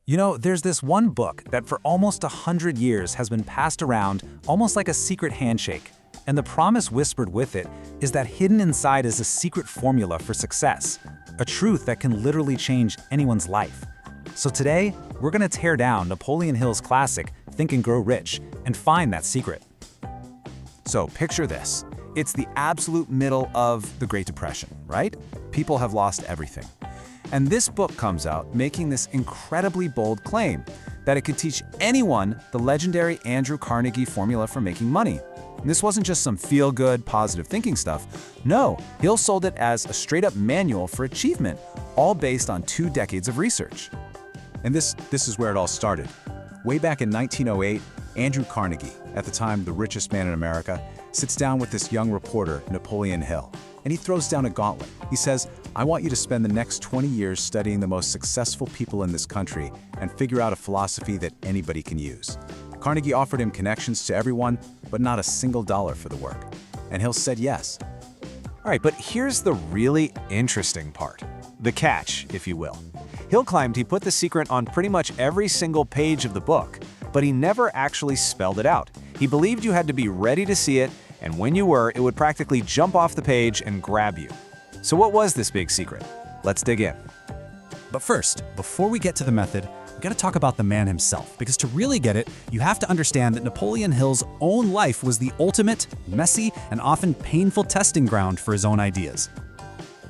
You know, there's this one book that for almost 100 years has been passed around almost like a secret handshake. And the promise whispered with it is that hidden inside is a secret formula for success, a truth that can literally change anyone's life. So today, we're going to tear down Napoleon Hill's classic, Think and Grow Rich, and find that secret. So picture this. It's the absolute middle of the Great Depression, right? People have lost everything. And this book comes out making this incredibly bold claim that it could teach anyone the legendary Andrew Carnegie formula for making money. And this wasn't just some feel-good, positive thinking stuff. No, Hill sold it as a straight-up manual for achievement, all based on 2 decades of research. And this is where it all started. Way back in 1908, Andrew Carnegie, at the time the richest man in America, sits down with this young reporter, Napoleon Hill, and he throws down a gauntlet. He says, "I want you to spend the next 20 years studying the most successful people in this country and figure out a philosophy that anybody can use." Carnegie offered him connections to everyone, but not a single dollar for the work. And Hill said yes. All right, but here's the really interesting part. The catch, if you will. Hill claimed he put the secret on pretty much every single page of the book, but he never actually spelled it out. He believed you had to be ready to see it, and when you were, it would practically jump off the page and grab you. So what was this big secret? Let's dig in. But first, before we get to the method, we gotta talk about the man himself, because to really get it, you have to understand that Napoleon Hill's own life was the ultimate, messy, and often painful testing ground for his own ideas.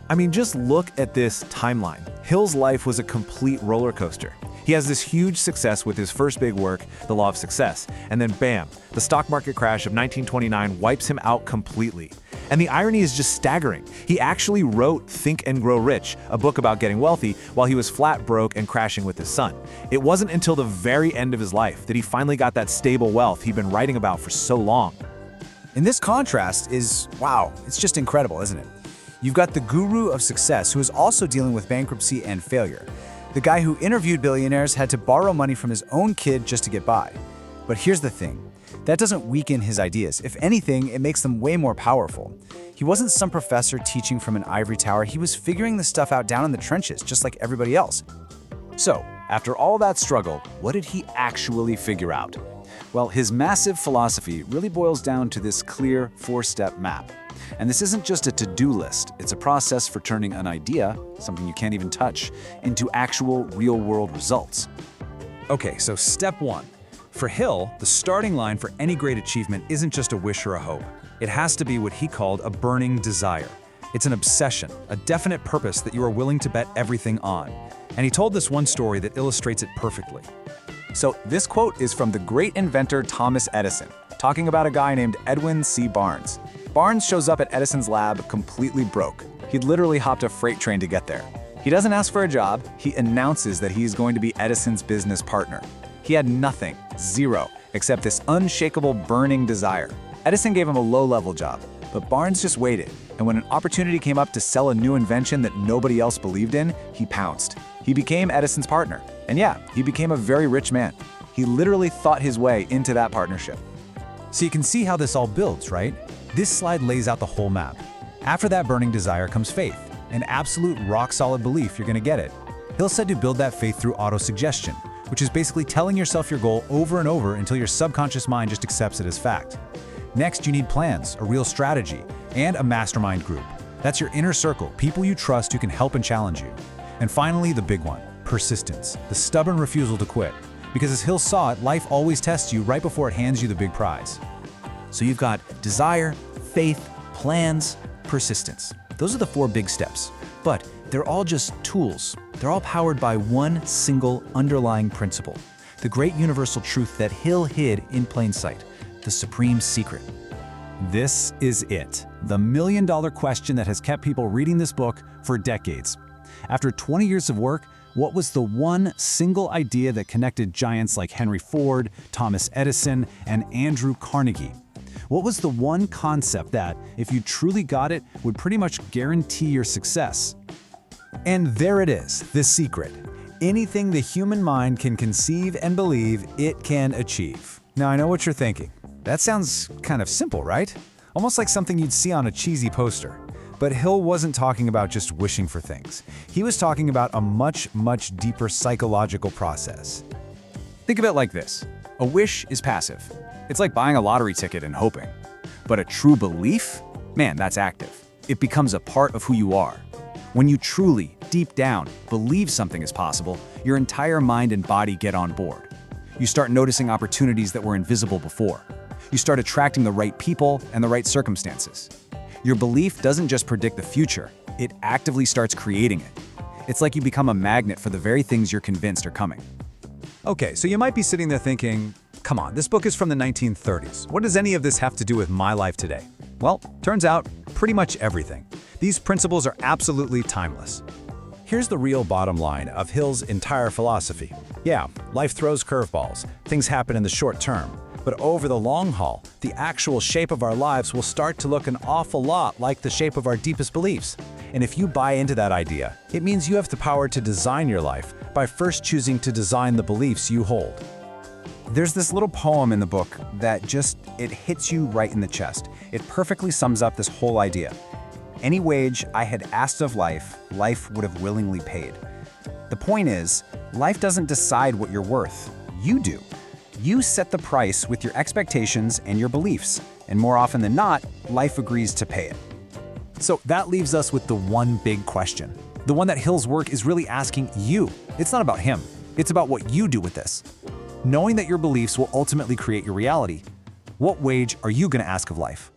I mean, just look at this timeline. Hill's life was a complete roller coaster. He has this huge success with his first big work, The Law of Success, and then bam, the stock market crash of 1929 wipes him out completely. And the irony is just staggering. He actually wrote Think and Grow Rich, a book about getting wealthy, while he was flat broke and crashing with his son. It wasn't until the very end of his life that he finally got that stable wealth he'd been writing about for so long. And this contrast is, wow, it's just incredible, isn't it? You've got the guru of success who is also dealing with bankruptcy and failure. The guy who interviewed billionaires had to borrow money from his own kid just to get by. But here's the thing. That doesn't weaken his ideas. If anything, it makes them way more powerful. He wasn't some professor teaching from an ivory tower. He was figuring this stuff out down in the trenches, just like everybody else. So, after all that struggle, what did he actually figure out? Well, his massive philosophy really boils down to this clear 4-step map. And this isn't just a to-do list, it's a process for turning an idea, something you can't even touch, into actual real-world results. Okay, so step 1. For Hill, the starting line for any great achievement isn't just a wish or a hope. It has to be what he called a burning desire. It's an obsession, a definite purpose that you are willing to bet everything on. And he told this one story that illustrates it perfectly. So this quote is from the great inventor Thomas Edison, talking about a guy named Edwin C. Barnes. Barnes shows up at Edison's lab completely broke. He'd literally hopped a freight train to get there. He doesn't ask for a job, he announces that he's going to be Edison's business partner. He had nothing, zero, except this unshakable burning desire. Edison gave him a low-level job, but Barnes just waited, and when an opportunity came up to sell a new invention that nobody else believed in, he pounced. He became Edison's partner, and yeah, he became a very rich man. He literally thought his way into that partnership. So you can see how this all builds, right? This slide lays out the whole map. After that burning desire comes faith, an absolute rock-solid belief you're gonna get it. Hill said to build that faith through auto-suggestion, which is basically telling yourself your goal over and over until your subconscious mind just accepts it as fact. Next, you need plans, a real strategy, and a mastermind group. That's your inner circle, people you trust who can help and challenge you. And finally, the big one, persistence, the stubborn refusal to quit. Because as Hill saw it, life always tests you right before it hands you the big prize. So you've got desire, faith, plans, persistence. Those are the 4 big steps. But they're all just tools. They're all powered by one single underlying principle, the great universal truth that Hill hid in plain sight, the supreme secret. This is it, the million-dollar question that has kept people reading this book for decades. After 20 years of work, what was the one single idea that connected giants like Henry Ford, Thomas Edison, and Andrew Carnegie? What was the one concept that, if you truly got it, would pretty much guarantee your success? And there it is, the secret. Anything the human mind can conceive and believe, it can achieve. Now I know what you're thinking. That sounds kind of simple, right? Almost like something you'd see on a cheesy poster. But Hill wasn't talking about just wishing for things. He was talking about a much, much deeper psychological process. Think of it like this. A wish is passive. It's like buying a lottery ticket and hoping. But a true belief? Man, that's active. It becomes a part of who you are. When you truly, deep down, believe something is possible, your entire mind and body get on board. You start noticing opportunities that were invisible before. You start attracting the right people and the right circumstances. Your belief doesn't just predict the future, it actively starts creating it. It's like you become a magnet for the very things you're convinced are coming. Okay, so you might be sitting there thinking, come on, this book is from the 1930s. What does any of this have to do with my life today? Well, turns out, pretty much everything. These principles are absolutely timeless. Here's the real bottom line of Hill's entire philosophy. Yeah, life throws curveballs. Things happen in the short term. But over the long haul, the actual shape of our lives will start to look an awful lot like the shape of our deepest beliefs. And if you buy into that idea, it means you have the power to design your life by first choosing to design the beliefs you hold. There's this little poem in the book that it hits you right in the chest. It perfectly sums up this whole idea. Any wage I had asked of life, life would have willingly paid. The point is, life doesn't decide what you're worth. You do. You set the price with your expectations and your beliefs, and more often than not, life agrees to pay it. So that leaves us with the one big question. The one that Hill's work is really asking you. It's not about him. It's about what you do with this. Knowing that your beliefs will ultimately create your reality, what wage are you going to ask of life?